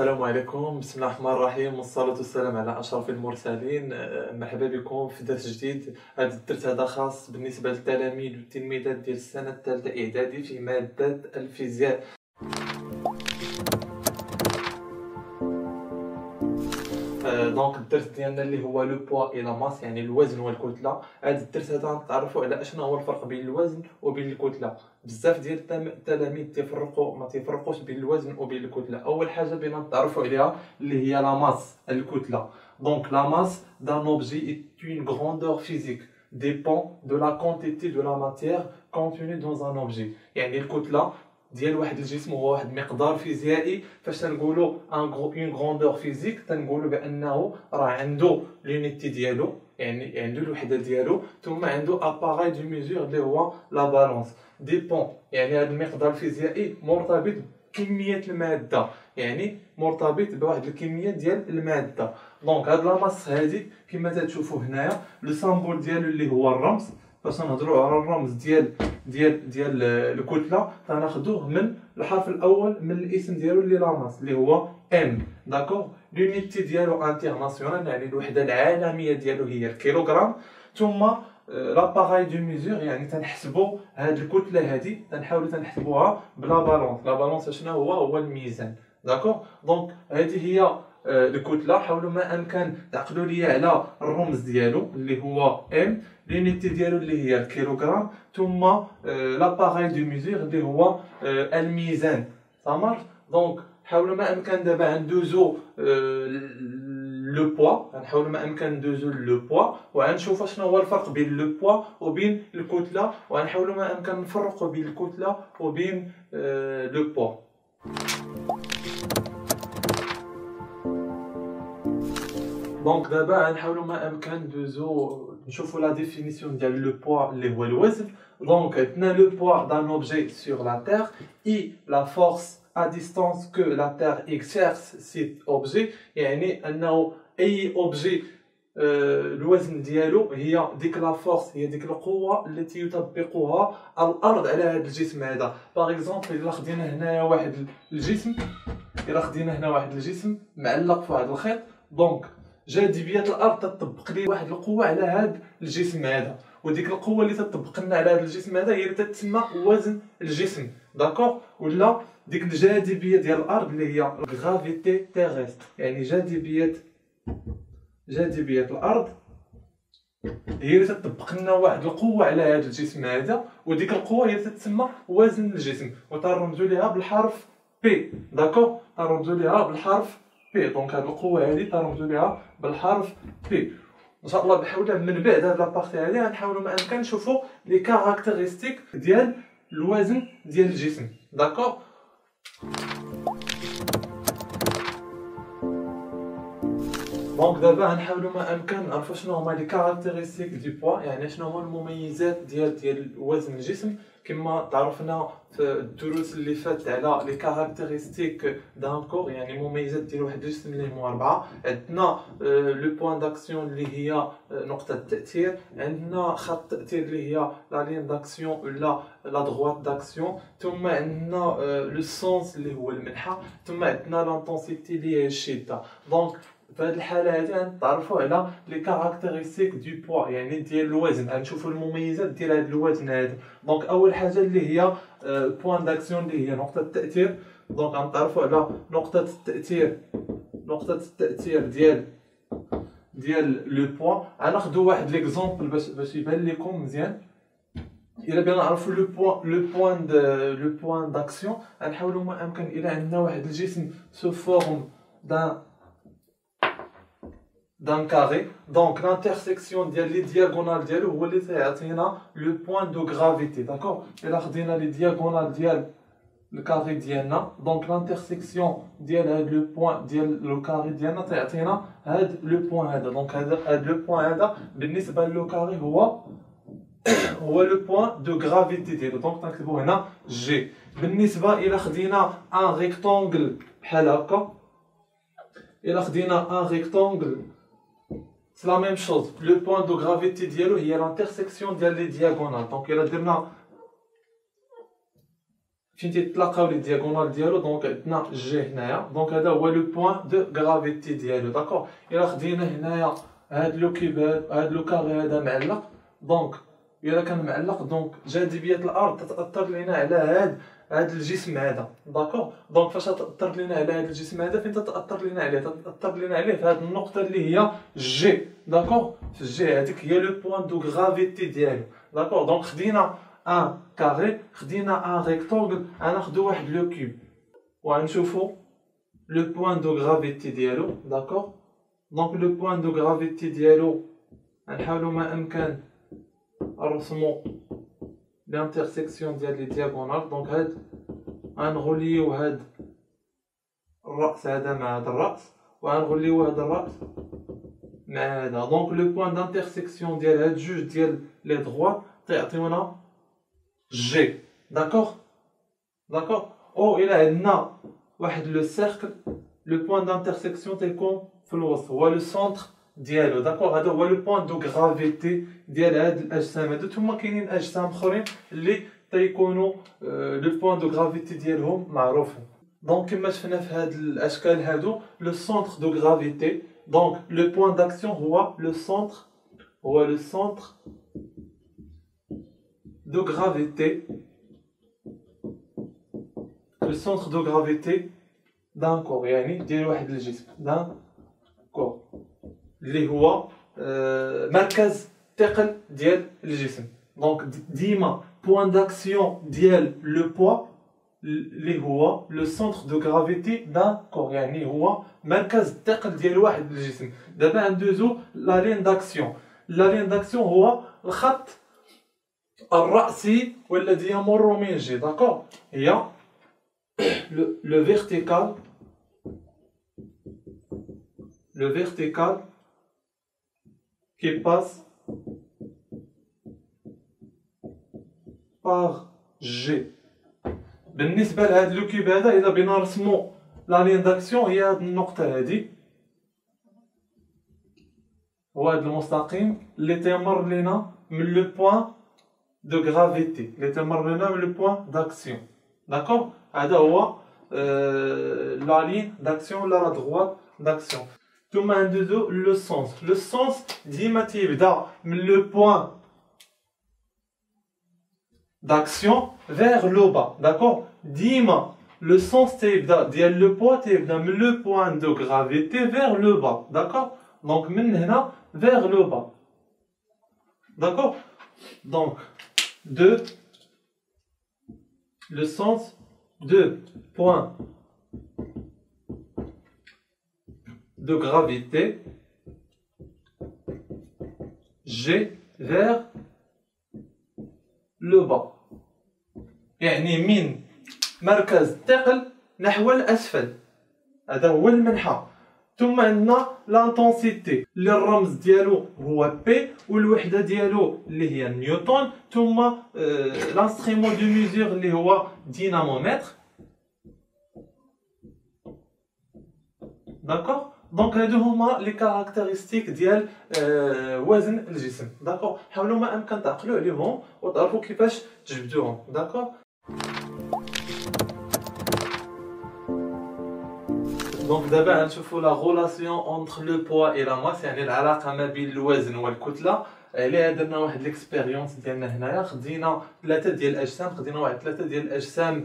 السلام عليكم، بسم الله الرحمن الرحيم، والصلاة والسلام على أشرف المرسلين. مرحبا بكم في درس جديد. هذا الدرس هذا خاص بالنسبة للتلاميذ والتلميذات ديال السنة الثالثة إعدادي في مادة الفيزياء. دونك الدرس ديالنا اللي هو لو بوا اي لا ماس، يعني الوزن والكتله. هذا الدرس هذا غنتعرفوا على اشنا هو الفرق بين الوزن وبين الكتله. بزاف ديال التلاميذ ما تيفرقوش بين الوزن وبين الكتله. اول حاجه بينا نتعرفوا عليها اللي هي لا ماس، الكتله. دونك la masse d'un objet est une grandeur physique dépend de la quantité de la matière contenue dans un objet. يعني الكتله ديال واحد الجسم هو واحد المقدار فيزيائي. فاش تنقولوا اون غروندور فيزيك تنقولوا بانه راه عنده لونيتي ديالو، يعني عنده الوحده ديالو، ثم عنده اباراي دو ميزور اللي هو لا بالونس. ديبون يعني هذا المقدار الفيزيائي مرتبط بكميه الماده، يعني مرتبط بواحد الكميه ديال الماده. دونك هاد لا ماس هادي كما تتشوفوا هنايا لو سامبول ديالو اللي هو الرمز. باش نهضروا على الرمز ديال الكتله تناخذوه من الحرف الاول من الاسم ديالو اللي لاماس اللي هو ام. داكوغ. لونيتي ديالو انترناسيونال، يعني الوحده العالميه ديالو هي الكيلوغرام. ثم لاباراي دو ميزور، يعني تنحسبوا هاد الكتله هادي تنحاولوا تنحسبوها بلا بالونس. لا بالونس شنو هو الميزان. داكوغ. دونك هذه هي الكتله. حاولوا ما امكن تعقلوا لي على الرمز ديالو اللي هو ام، لونيتي ديالو اللي هي الكيلوغرام، ثم لاباراي دو ميزور اللي هو الميزان. صامر. دونك حاولوا ما امكن دابا ندوزو لو بوا، غنحاولوا ما امكن ندوزو لو بوا وغنشوفوا شنو هو الفرق بين لو بوا وبين الكتله، وغنحاولوا ما امكن نفرقوا بين الكتله وبين لو بوا. دونك دابا غنحاولوا ما امكن ندوزو نشوفوا لا ديفينيسيون ديال لو بوا اللي هو الوزن. دونك عندنا لو بوا دان اوبجي سور لا تير اي لا فورس à distance que la Terre exerce cet objet. يعني انه اي اوبجي الوزن ديالو هي ديك لا فورس، هي ديك القوه التي يطبقها الارض على هذا الجسم هذا. باغ اكزومبل الا خدينا هنايا واحد الجسم، معلق في واحد الخيط، دونك جاذبيه الارض تطبق لي واحد القوه على هذا الجسم هذا، وديك القوه اللي تطبق لنا على هذا الجسم هذا هي اللي تتسمى وزن الجسم. داكوغ. ولا ديك الجاذبيه ديال الارض اللي هي غرافيتي تيرستر، يعني جاذبيه الارض هي اللي تطبق لنا واحد القوه على هذا الجسم هذا، وديك القوه هي اللي تتسمى وزن الجسم، وترمزوا ليها بالحرف بي. داكوغ. ترمزوا ليها بالحرف بي. دونك هذه القوه هذه ترمزوا ليها بالحرف بي. ان شاء الله بحول الله من بعد هاد لابارتي هادي غنحاولوا ما امكن نشوفوا لي كاركتيرستيك ديال الوزن ديال الجسم. داكوغ. دونك دابا غنحاولوا ما امكن نعرفوا شنو هما لي كاركتيرستيك دي بوا، يعني شنو هما المميزات ديال وزن الجسم. كما تعرفنا في الدروس اللي فاتت على لي كاركتيرستيك دان كور، يعني المميزات ديال واحد الجسم اللي هما 4. عندنا لو بوين داكسيون اللي هي نقطة التأثير، عندنا خط التأثير اللي هي لا لين داكسيون ولا لا دغوات داكسيون، ثم عندنا لو سونس اللي هو المنحة، ثم عندنا لانتونسيتي اللي هي الشدة. دونك في هذه الحالة هذه غنتعرفوا على لي كاركتيرستيك دو بوا، يعني ديال الوزن. غنشوفوا المميزات ديال هذا الوزن هذا. دونك أول حاجة اللي هي بوين داكسيون اللي هي نقطة التأثير. دونك غنتعرفوا على نقطة التأثير ديال لو بوا. غناخذوا واحد ليكزومبل باش يبان لكم مزيان. إلا بغينا نعرفوا لو بوين داكسيون غنحاولوا ما أمكن. إلا عندنا واحد الجسم سو فورم دان كاري، دونك لانترسيكسيون ديال لي دياغونال ديالو هو اللي تيعطينا لو بوين دو غرافيتي. داكوغ. الا خدينا لي دياغونال ديال الكاري ديالنا، دونك لانترسيكسيون ديال هاد لو بوين ديال لو كاري ديالنا تيعطينا هاد لو بوين هذا. دونك هاد لو بوين هذا بالنسبه لو كاري هو لو بوين دو غرافيتي ديالو. دونك تنكتبو هنا جي. بالنسبه الى خدينا ان ريكتونغل بحال هكا، الى خدينا ان ريكتونغل c'est la même chose. Le point de gravité ديالو هي l'intersection ديال لي diagonales. Donc إلا درنا فين تيتلاقاو لي دياغونال ديالو دونك عندنا جي هنايا دونك هذا هو لو بوين دو غرافيتي ديالو داكوغ. الا خدينا هنايا هاد لو كيب هاد لو كاري هذا معلق دونك الا كان معلق دونك جاذبيه الارض تتاثر لينا على هاد الجسم هذا داكوغ. دونك فاش تاثر لينا على هاد الجسم هذا فين تتاثر لينا عليه؟ تتاثر لينا عليه في هاد النقطه اللي هي جي داكوغ. في الجي هذيك هي لو بوين دو غرافيتي ديالو داكوغ. دونك خدينا ان كاري خدينا ان ريكتونغل غناخدو واحد لو كيوب وغنشوفو لو بوين دو غرافيتي ديالو داكوغ. دونك لو بوين دو غرافيتي ديالو غنحاولو ما امكن نرسمو لانترسيكسيون ديال لي دياغونال. دونك هاد غنغوليو هاد الراس هذا مع هاد الراس وغنغوليو هاد الراس مع هذا. دونك لو بوين دانترسيكسيون ديال هاد جوج ديال لي دغوات تيعطيونا جي داكوغ داكوغ. او الى عندنا واحد لو سيركل لو بوين دانترسيكسيون تيكون في الوسط هو لو سونتر ديالو داكوغ. هذا هو لو بوين دو غرافيتي ديال هاد الاجسام هادو. ثم كاينين اجسام اخرين اللي تيكونوا لو بوين دو غرافيتي ديالهم معروفين. دونك كما شفنا في هاد الاشكال هادو لو سونتر دو غرافيتي دونك لو بوين داكسيون هو لو سونتر de gravité, le centre de gravité d'un corps يعني ديال واحد الجسم d'un corps اللي هو مركز ثقل ديال الجسم. دونك ديما بوين داكسيون ديال لو بوا اللي هو لو سونتر دو غرافيتي دان كور يعني هو مركز الثقل ديال واحد الجسم. دابا ندوزو لا لين داكسيون. لا لين داكسيون هو الخط الرأسي والذي يمر من جي داكوغ. هي لو فيرتيكال كي باس باغ جي. بالنسبه لهاد لو كيب هذا الا بغينا نرسمو لا لين داكسيون هي هاد النقطه هادي هو هاد المستقيم اللي تيمر لينا من لو بوين de gravité اللي تمر لنا من لو بوين داكسيون داكوغ. هذا هو لا لين داكسيون ولا لا دغوات داكسيون. ثم ندوزو لو سونس. لو سونس ديما تيبدا من لو بوين داكسيون vers لو با داكوغ. ديما لو سونس تيبدا ديال لو بوا تيبدا من لو بوين دو غرافيتي vers لو با داكوغ. دونك من هنا vers لو با داكوغ. دونك le sens de point de gravité G vers le bas يعني من مركز الثقل نحو الأسفل. هذا هو المنحى. ثم عندنا لانتونسيتي اللي الرمز ديالو هو بي والوحده ديالو اللي هي نيوتن. ثم لانسترومون دو ميزور اللي هو دينامومتر داكوغ. دونك هادو هما لي كاركتيرستيك ديال وزن الجسم داكوغ. حاولوا ما امكن تعقلوا عليهم وتعرفوا كيفاش تجبدوهم داكوغ. دونك دابا غنشوفوا لا غولاسيون اونتر لو بوا اي لا ماس يعني العلاقه ما بين الوزن والكتله. عليها درنا واحد ليكسبيريونس ديالنا هنايا. خدينا ثلاثه ديال الاجسام خدينا واحد ثلاثه ديال الاجسام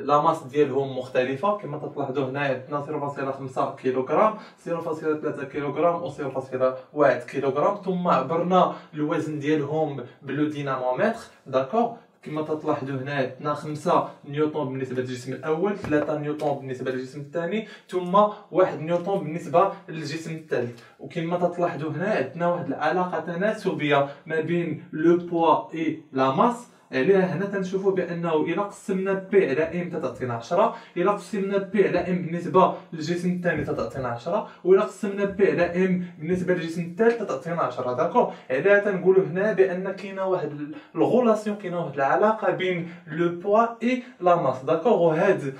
لا ماس ديالهم مختلفه كما تلاحظوا هنايا عندنا 0.5 كيلوغرام 0.3 كيلوغرام و 0.1 كيلوغرام. ثم عبرنا الوزن ديالهم بلو دينامومتر داكوغ. كما تلاحظوا هنا عندنا 5 نيوتن بالنسبه للجسم الاول 3 نيوتن بالنسبه للجسم الثاني ثم 1 نيوتن بالنسبه للجسم الثالث. وكما تلاحظوا هنا عندنا واحد العلاقه تناسبيه ما بين لو بوا اي لا ماس. عليها هنا تنشوفوا بانه الى قسمنا بي على ام تعطينا 10 الى قسمنا بي على ام بالنسبه للجسم الثاني تعطينا 10 والى قسمنا بي على ام بالنسبه للجسم الثالث تعطينا 10 داكوغ. عليها تنقولوا هنا بان كاينه واحد الغولاسيون كاينه واحد العلاقه بين لو بوا اي لا ماس داكوغ. وهاد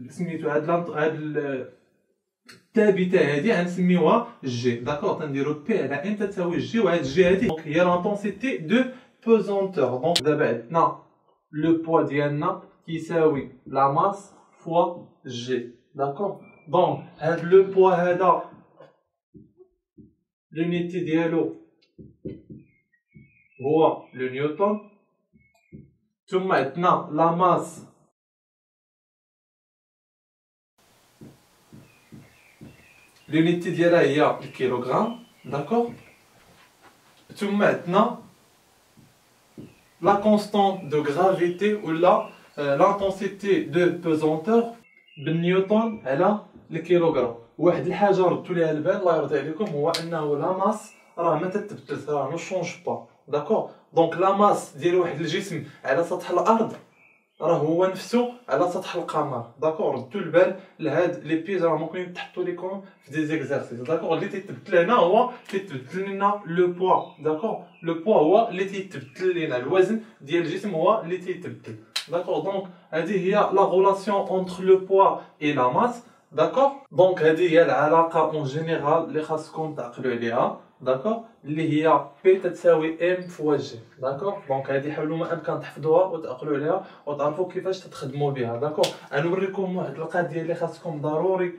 سميتو هاد الثابته هذه غنسميوها جي داكوغ. تنديروا بي على ام تساوي جي وهاد جي هذه دونك هي لانتونسيتي دو pesanteur. دونك دابا عندنا le poids ديالنا كيساوي la masse fois G. D'accord? Donc, le poids هذا l'unité ديالو هو le newton. ثم maintenant la masse l'unité ديالها هي الكيلوغرام. D'accord? ثم maintenant la constante de gravité ou l'intensité de pesanteur بالنيوتن على الكيلوغرام. واحد الحاجه ردوا ليها البال الله يرضي عليكم هو انه لا ماس راه ما تتبدل، راه ما شونج با. داكور؟ دونك لا ماس ديال واحد الجسم على سطح الارض راه هو نفسه على سطح القمر. داكور؟ ردوا البال لهاد لي بيز راه ممكن يتحطوا لكم في دي زيكزارسيس. داكور؟ اللي تيتبدل هنا هو تيتبدل لنا لو بوا. داكور؟ لو بوا هو اللي تيتبدل لنا، الوزن ديال الجسم هو اللي تيتبدل. داكور؟ دونك هذه هي لا غولاسيون اونتر لو بوا اي لا ماس. داكور؟ دونك هذه هي العلاقه اون جينيرال اللي خاصكم تعقلوا عليها. داكور؟ اللي هي بي تساوي ام فوا جي. داكور؟ دونك هذه حاولوا ما امكن تحفظوها وتعقلوا عليها وتعرفوا كيفاش تتخدموا بها. داكور؟ غنوريكم واحد القضيه اللي خاصكم ضروري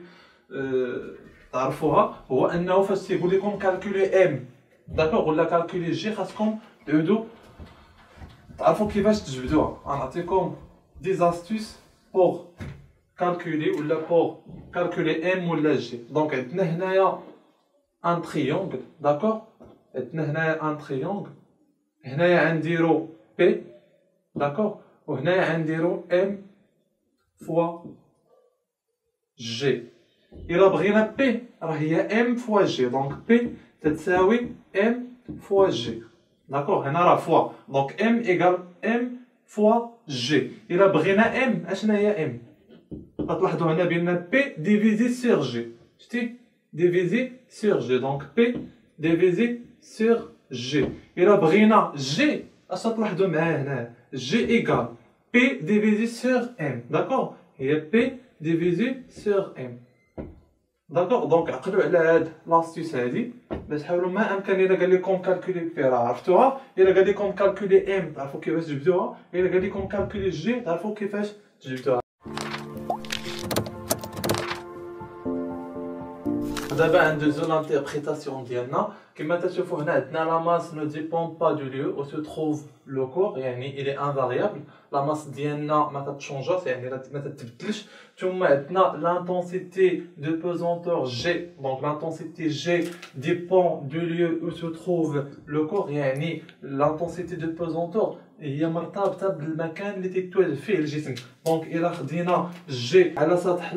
تعرفوها، هو انه فاش تيقول لكم كالكولي ام داكور ولا كالكولي جي خاصكم تعودوا تعرفوا كيفاش تجبدوها. غنعطيكم دي زاستيس بور كالكولي ولا بور كالكولي ام ولا جي. دونك عندنا هنايا ان تريونغل. داكور؟ عندنا هنايا ان تريونغل، هنايا غنديرو بي. داكور؟ وهنايا غنديرو ام فوا جي. إلا بغينا بي راه هي ام فوا جي، دونك بي تتساوي ام فوا جي. داكور؟ هنا راه فوا، دونك ام ايكال ام فوا جي. إلا بغينا ام اشنا هي ام؟ غتلاحظوا هنا بان بي ديفيزي سور جي. شتي؟ ديفيزي سور جي، دونك بي ديفيزي سور جي. إلا بغينا جي اش تلاحظوا معايا هنا؟ جي ايكال بي ديفيزي سور ام. داكور؟ هي بي ديفيزي سور ام. داكور؟ دونك عقلوا على هاد لاستيس هادي باش تحاولوا ما امكن. الا قال لكم كالكولي بي راه عرفتوها، الا قال لكم كالكولي ام تعرفوا كيفاش تجبدوها، الا قال لكم كالكولي جي تعرفوا كيفاش تجبدوها. دابا ندوزو لانتربريتاسيون ديالنا. كما تشوفوا هنا عندنا لا ماس نو ديبون با دو ليو او سو تروف لو كور، يعني الي انفاريابل. لا ماس ديالنا ما تتشونجاش يعني ما تتبدلش. ثم عندنا لانتونسيتي دو بوزونتور جي، دونك لانتونسيتي جي ديبون دو ليو او سو تروف لو كور، يعني لانتونسيتي دو بوزونتور هي مرتبطه بالمكان اللي تيتواجد فيه الجسم. دونك الا خدينا جي على سطح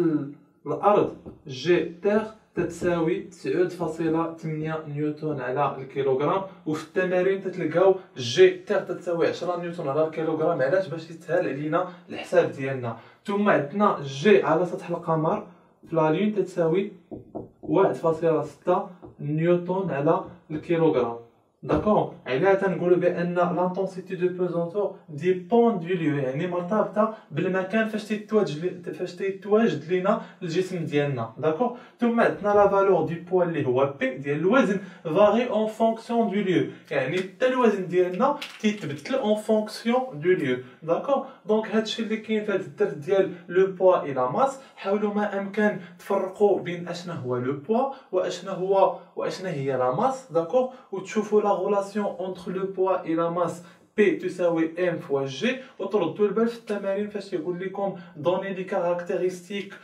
الارض جي تير تتساوي 9.8 نيوتن على الكيلوغرام، وفي التمارين تتلقاو جي تير تتساوي 10 نيوتن على الكيلوغرام. علاش؟ باش يسهل علينا الحساب ديالنا. ثم عندنا جي على سطح القمر في لا لين تتساوي 1.6 نيوتن على الكيلوغرام. داكور؟ علاه تنقولوا بان لانتونسيتي دو بوزونتور ديبون دو ليو، يعني مرتبطه بالمكان فاش تيتواجد لينا الجسم ديالنا. داكور؟ ثم عندنا لا فالور دو بوا اللي هو بي ديال الوزن فاري اون فونكسيون دو ليو، يعني حتى الوزن ديالنا تيتبدل اون فونكسيون دو ليو. داكور؟ دونك هادشي اللي كاين في هاد الدرس ديال لو بوا اي لا ماس. حاولوا ما امكن تفرقوا بين اشنا هو لو بوا واشنا هي لا ماس. داكور؟ وتشوفوا لا relation entre le poids et la masse P تساوي M fois G، وتردوا البال في التمارين فاش يقول لكم دوني لي كاركتيرستيك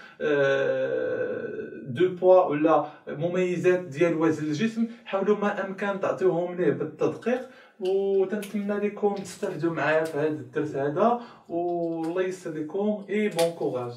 دو بوا ولا مميزات ديال وزن الجسم. حاولوا ما امكن تعطيوهم ليه بالتدقيق، وتنتمنى لكم تستافدوا معايا في هذا الدرس هذا، والله يسر لكم اي بون كوراج.